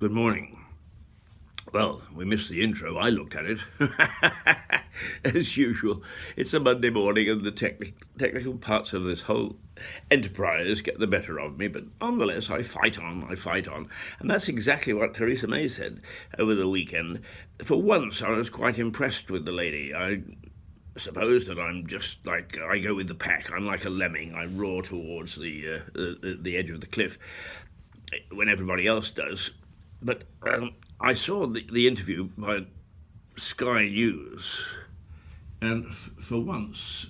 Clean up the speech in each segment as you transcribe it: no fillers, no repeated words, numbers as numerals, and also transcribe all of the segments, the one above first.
Good morning. Well, we missed the intro. I looked at it. As usual, it's a Monday morning and the technical parts of this whole enterprise get the better of me, but nonetheless, I fight on. And that's exactly what Theresa May said over the weekend. For once, I was quite impressed with the lady. I suppose that I'm just like I go with the pack. I'm like a lemming. I roar towards the edge of the cliff when everybody else does. But I saw the interview by Sky News, and for once,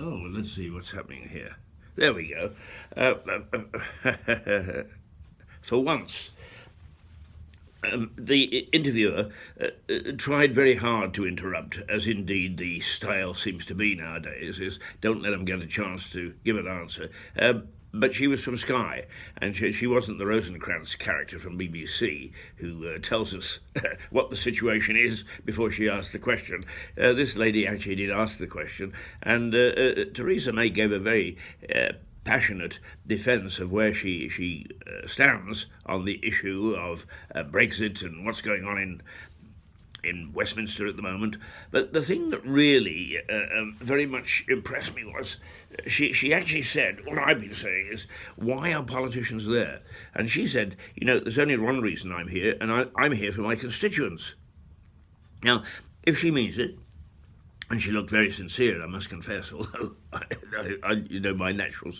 let's see what's happening here. There we go. For once, the interviewer tried very hard to interrupt, as indeed the style seems to be nowadays, is don't let them get a chance to give an answer. But she was from Sky, and she wasn't the Rosencrantz character from BBC who tells us what the situation is before she asks the question. This lady actually did ask the question, and Theresa May gave a very passionate defence of where she stands on the issue of Brexit and what's going on in Westminster at the moment. But the thing that really very much impressed me was she actually said, what I've been saying is, why are politicians there? And she said, there's only one reason I'm here, and I'm here for my constituents. Now, if she means it, and she looked very sincere, I must confess, although I my natural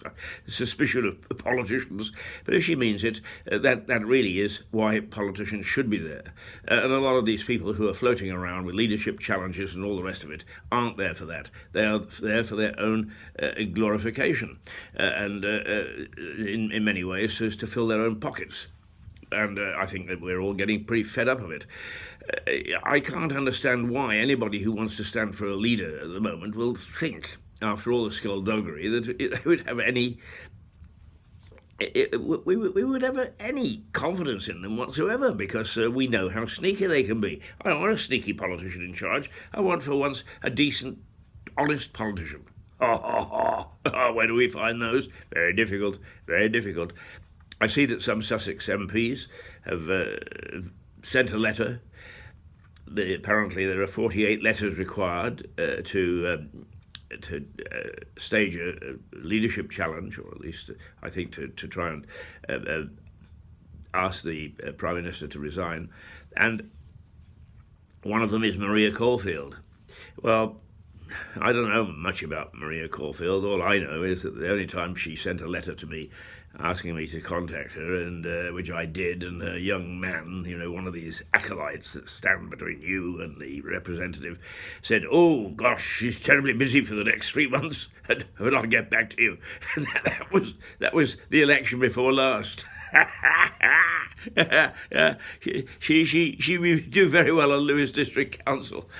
suspicion of politicians. But if she means it, that really is why politicians should be there. And a lot of these people who are floating around with leadership challenges and all the rest of it aren't there for that. They are there for their own glorification, and in many ways, so as to fill their own pockets. And I think that we're all getting pretty fed up of it. I can't understand why anybody who wants to stand for a leader at the moment will think, after all the skullduggery, that they would have we would have any confidence in them whatsoever, because we know how sneaky they can be. I don't want a sneaky politician in charge. I want, for once, a decent, honest politician. Where do we find those? Very difficult, very difficult. I see that some Sussex MPs have sent a letter. Apparently, there are 48 letters required to stage a leadership challenge, or at least, I think, to try and ask the Prime Minister to resign. And one of them is Maria Caulfield. Well, I don't know much about Maria Caulfield. All I know is that the only time she sent a letter to me asking me to contact her, and which I did, and a young man, one of these acolytes that stand between you and the representative, said, "Oh gosh, she's terribly busy for the next 3 months, but I'll get back to you." And that was the election before last. She would do very well on Lewis District Council.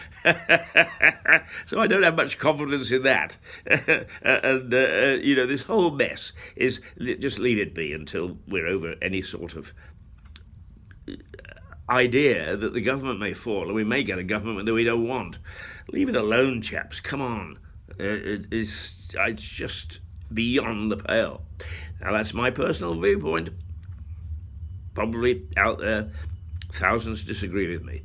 So I don't have much confidence in that. And this whole mess is just leave it be until we're over any sort of idea that the government may fall, and we may get a government that we don't want. Leave it alone, chaps. Come on. It's just beyond the pale. Now, that's my personal viewpoint. Probably out there, thousands disagree with me.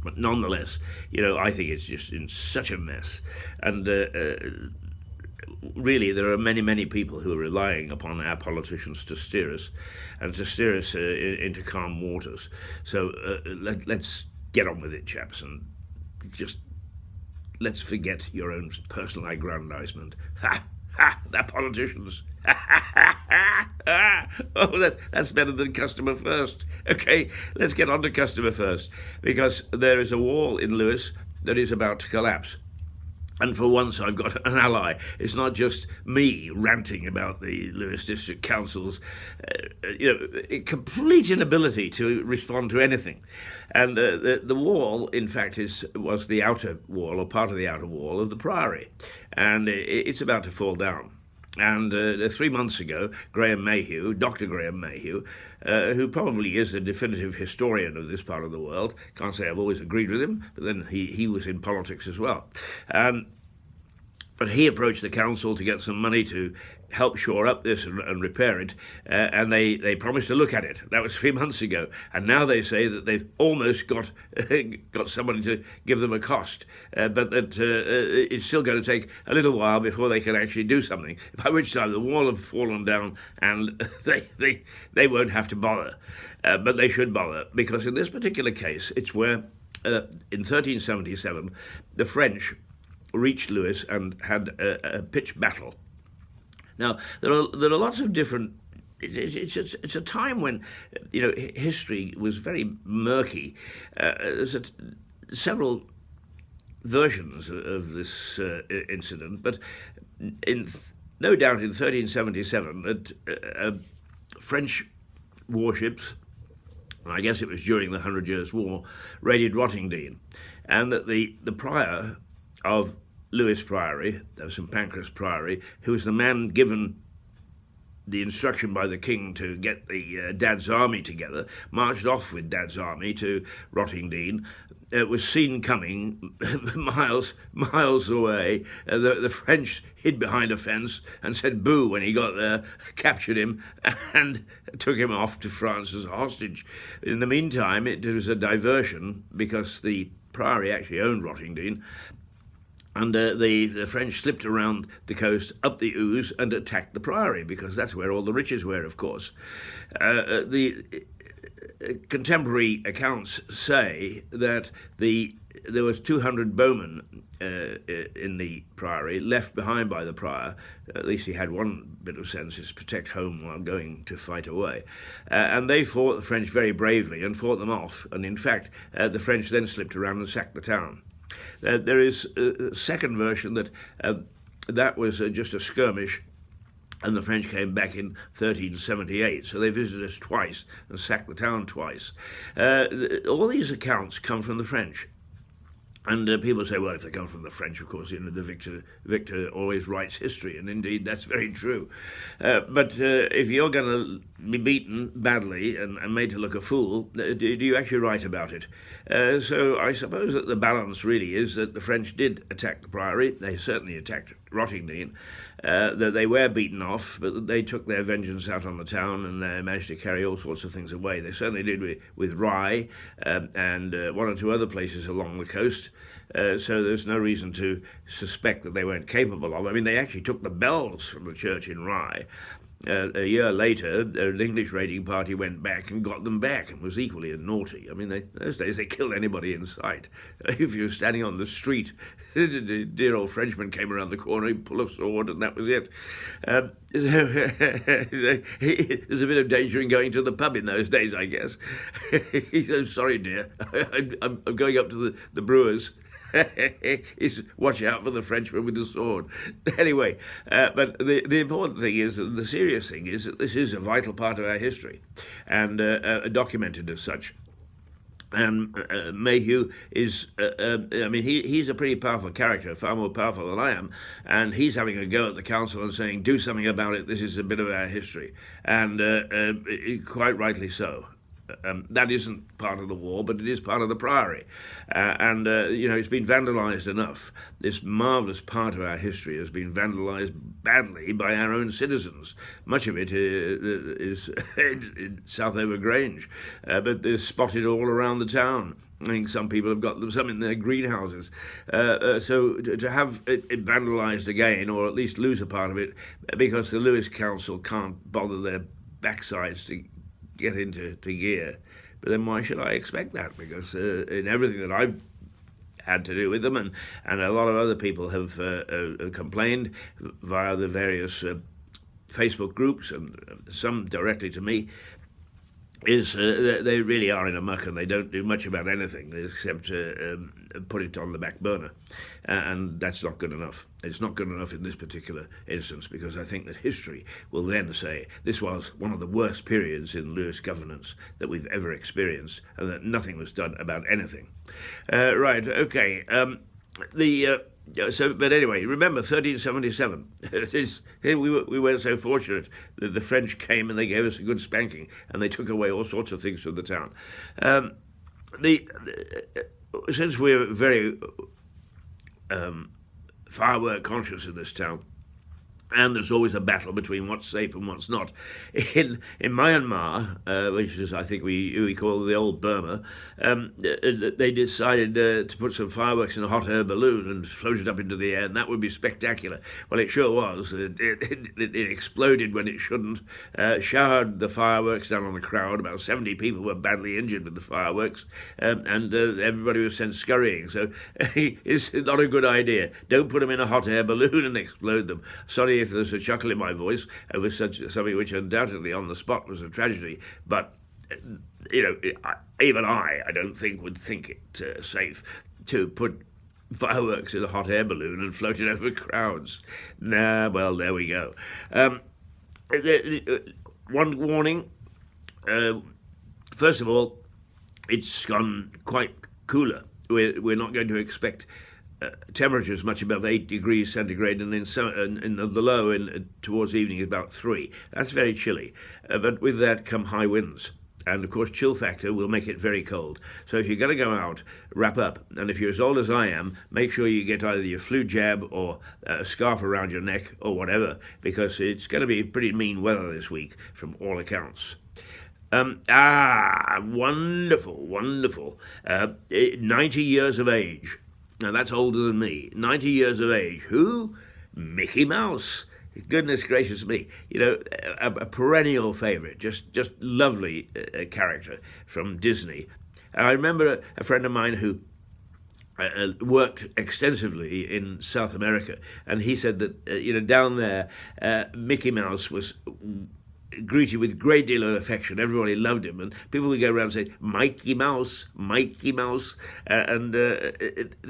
But nonetheless, I think it's just in such a mess. And really, there are many, many people who are relying upon our politicians to steer us, and to steer us into calm waters. So let's get on with it, chaps, and just let's forget your own personal aggrandizement. Ha! Ha! They're politicians. Oh, that's better than customer first. Okay, let's get on to customer first, because there is a wall in Lewis that is about to collapse. And for once, I've got an ally. It's not just me ranting about the Lewis District Council's complete inability to respond to anything. And the wall, in fact, was the outer wall, or part of the outer wall of the Priory. And it's about to fall down. And 3 months ago, Dr. Graham Mayhew, who probably is the definitive historian of this part of the world, can't say I've always agreed with him, but then he was in politics as well. But he approached the council to get some money to help shore up this and repair it, and they promised to look at it. That was 3 months ago, and now they say that they've almost got got somebody to give them a cost, but that it's still going to take a little while before they can actually do something. By which time the wall have fallen down, and they won't have to bother, but they should bother, because in this particular case, it's where in 1377 the French reached Lewis and had a pitched battle. Now, there are lots of different. It's a time when, history was very murky. There's several versions of this incident, but no doubt in 1377 that French warships, I guess it was during the 100 Years' War, raided Rottingdean, and that the prior of Lewis Priory, St Pancras Priory, who was the man given the instruction by the king to get the Dad's army together, marched off with Dad's army to Rottingdean. It was seen coming miles away. The French hid behind a fence and said boo when he got there, captured him, and took him off to France as a hostage. In the meantime, it was a diversion because the Priory actually owned Rottingdean, and the French slipped around the coast up the Ouse and attacked the Priory, because that's where all the riches were, of course. The contemporary accounts say that there was 200 bowmen in the Priory, left behind by the prior. At least he had one bit of sense, is protect home while going to fight away. And they fought the French very bravely and fought them off. And in fact, the French then slipped around and sacked the town. There is a second version that that was just a skirmish, and the French came back in 1378. So they visited us twice and sacked the town twice. All these accounts come from the French. And people say, well, if they come from the French, of course, the victor always writes history, and indeed that's very true. But if you're going to be beaten badly and made to look a fool, do you actually write about it? So I suppose that the balance really is that the French did attack the Priory. They certainly attacked Rottingdean. That they were beaten off, but they took their vengeance out on the town, and they managed to carry all sorts of things away. They certainly did with Rye and one or two other places along the coast. So there's no reason to suspect that they weren't capable of. I mean, they actually took the bells from the church in Rye. A year later, an English raiding party went back and got them back, and was equally naughty. I mean, those days they killed anybody in sight. If you were standing on the street, the dear old Frenchman came around the corner, he'd pull a sword, and that was it. There's a bit of danger in going to the pub in those days, I guess. He said, sorry, dear, I'm going up to the brewer's. Is watch out for the Frenchman with the sword. Anyway, but the important thing is, that the serious thing is, that this is a vital part of our history, and documented as such. And Mayhew is, he's a pretty powerful character, far more powerful than I am, and he's having a go at the council and saying, do something about it, this is a bit of our history, and quite rightly so. That isn't part of the war, but it is part of the Priory. It's been vandalised enough. This marvellous part of our history has been vandalised badly by our own citizens. Much of it is in South Overgrange, but they're spotted all around the town. I think some people have got them, some in their greenhouses. So to have it vandalised again, or at least lose a part of it, because the Lewis Council can't bother their backsides to get into gear. But then why should I expect that? Because in everything that I've had to do with them, and a lot of other people have complained via the various Facebook groups, and some directly to me, is they really are in a muck, and they don't do much about anything except put it on the back burner. And that's not good enough. It's not good enough in this particular instance, because I think that history will then say this was one of the worst periods in Lewis governance that we've ever experienced, and that nothing was done about anything. Right, okay. But anyway, remember 1377. We weren't so fortunate that the French came and they gave us a good spanking, and they took away all sorts of things from the town. Since we're very firework conscious in this town. And there's always a battle between what's safe and what's not. In Myanmar, which is, I think, we call the old Burma, they decided to put some fireworks in a hot air balloon and float it up into the air, and that would be spectacular. Well, it sure was. It exploded when it shouldn't, showered the fireworks down on the crowd. About 70 people were badly injured with the fireworks, and everybody was sent scurrying. So it's not a good idea. Don't put them in a hot air balloon and explode them. Sorry if there's a chuckle in my voice over something which undoubtedly on the spot was a tragedy, but even I don't think would think it safe to put fireworks in a hot air balloon and float it over crowds. Nah, well, there we go. One warning. First of all, it's gone quite cooler. We're not going to expect temperatures much above 8 degrees centigrade, and in the low towards evening about 3. That's very chilly, but with that come high winds, and of course chill factor will make it very cold. So if you're going to go out, wrap up, and if you're as old as I am, make sure you get either your flu jab or a scarf around your neck or whatever, because it's going to be pretty mean weather this week from all accounts. Wonderful. 90 years of age. Now, that's older than me. 90 years of age. Who? Mickey Mouse. Goodness gracious me. A perennial favourite. Just lovely character from Disney. I remember a friend of mine who worked extensively in South America, and he said that, down there, Mickey Mouse was greeted with a great deal of affection. Everybody loved him, and people would go around and say, Mikey Mouse.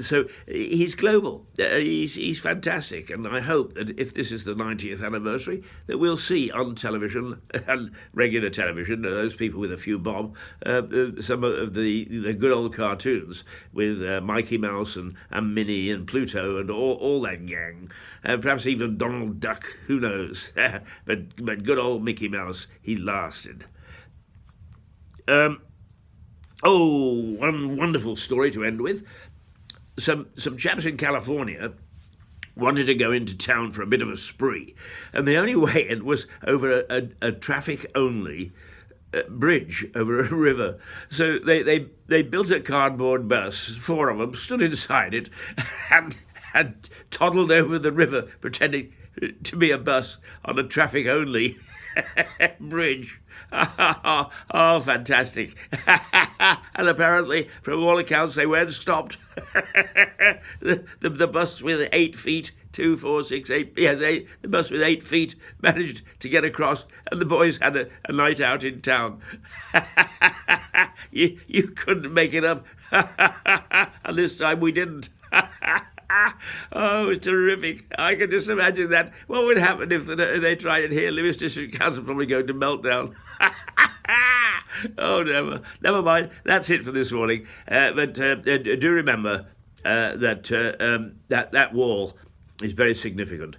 So he's global. He's fantastic, and I hope that if this is the 90th anniversary, that we'll see on television and regular television, those people with a few bob, some of the good old cartoons with Mikey Mouse and Minnie and Pluto and all that gang. Perhaps even Donald Duck, who knows? but good old Mickey Mouse, he lasted. One wonderful story to end with. Some chaps in California wanted to go into town for a bit of a spree, and the only way in was over a traffic-only bridge over a river. So they built a cardboard bus, 4 of them stood inside it, and toddled over the river, pretending to be a bus on a traffic-only bridge. Oh, fantastic. And apparently, from all accounts, they weren't stopped. The bus with 8 feet, 2, 4, 6, 8, yes, 8, the bus with 8 feet managed to get across, and the boys had a night out in town. You couldn't make it up. And this time we didn't. Oh, it's terrific. I can just imagine that. What would happen if they tried it here? Lewis District Council would probably go to meltdown. Oh, never mind. That's it for this morning. But do remember that wall is very significant.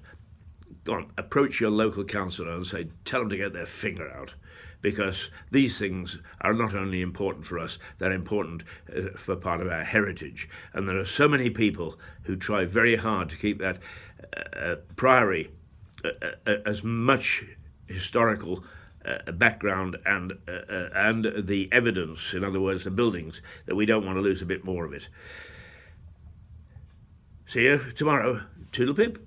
Go on, approach your local councillor and tell them to get their finger out. Because these things are not only important for us, they're important for part of our heritage. And there are so many people who try very hard to keep that priory as much historical background and the evidence, in other words, the buildings, that we don't want to lose a bit more of it. See you tomorrow. Toodle pip.